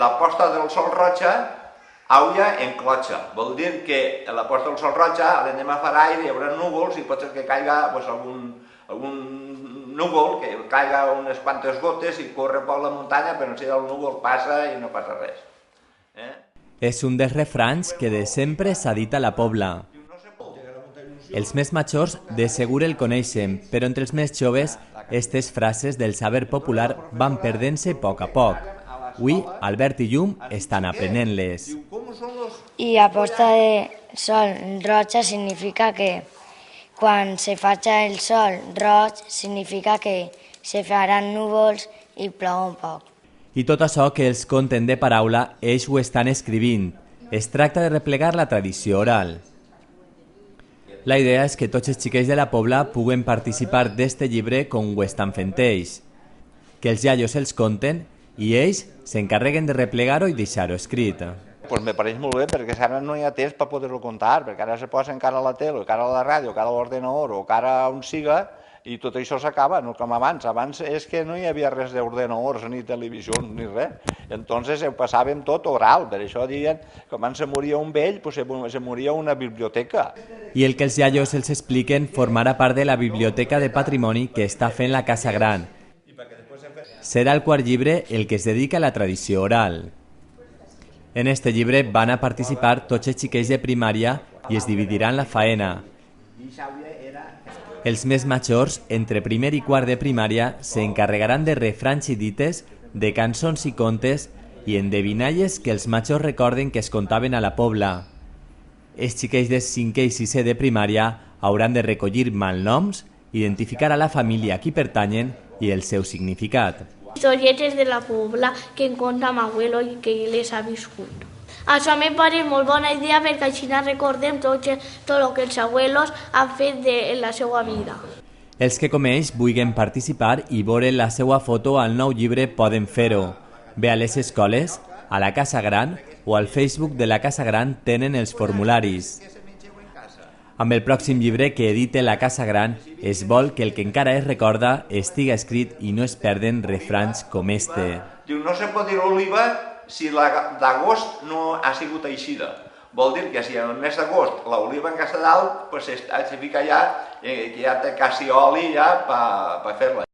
La posta del sol roja auia en clotxa. Vol dir que a la posta del sol roja l'endemà farà aire, hi haurà núvols i pot ser que caiga algun núvol, que caiga unes quantes gotes i corre per la muntanya, però si el núvol passa i no passa res. És un dels refranys que de sempre s'ha dit a la Pobla. Els més majors de segur el coneixen, però entre els més joves aquestes frases del saber popular van perdent-se a poc. Avui, Albert i Llum estan aprenent-les. I a posta de sol roja significa que quan se faci el sol roig significa que se faran núvols i plou un poc. I tot això que els conten de paraula, ells ho estan escrivint. Es tracta de replegar la tradició oral. La idea és que tots els xiquets de la Pobla puguen participar d'este llibre com ho estan fent ells. Que els iaios els conten i ells s'encarreguen de replegar-ho i deixar-ho escrit. Pues me pareix molt bé, perquè ara no hi ha temps per poder-ho contar, perquè ara se posa encara a la tele, encara a la ràdio, encara a l'ordenador, o encara on siga, i tot això s'acaba, no com abans. Abans és que no hi havia res d'ordenadors, ni televisió, ni res. Entonces ho passàvem tot oral, per això diuen que quan se moria un vell, pues se moria una biblioteca. I el que els iaios els expliquen formarà part de la biblioteca de patrimoni que està fent la Casa Gran. Serà el quart llibre el que es dedica a la tradició oral. En este llibre van a participar tots els xiquets de primària i es dividiran la faena. Els més majors, entre primer i quart de primària, s'encarregaran de refranys i dites, de cançons i contes i endevinalles que els majors recorden que es contaven a la Pobla. Els xiquets de 5è i 6è de primària hauran de recollir malnoms, identificar a la família a qui pertanyen i el seu significat. Historietes de la Pobla que em conta m'abuelo i que les ha viscut. Això me pareix molt bona idea perquè així recordem tot el que els abuelos han fet de la seva vida. Els que com ells vulguin participar i veure la seva foto al nou llibre poden fer-ho. Bé a les escoles, a la Casa Gran o al Facebook de la Casa Gran tenen els formularis. Amb el pròxim llibre que edite la Casa Gran es vol que el que encara es recorda estiga escrit i no es perden refranys com este. Diu, no se pot dir oliva si d'agost no ha sigut eixida. Vol dir que si en el mes d'agost l'oliva en casa dalt, pues se fica ja, que ja té quasi oli ja per fer-la.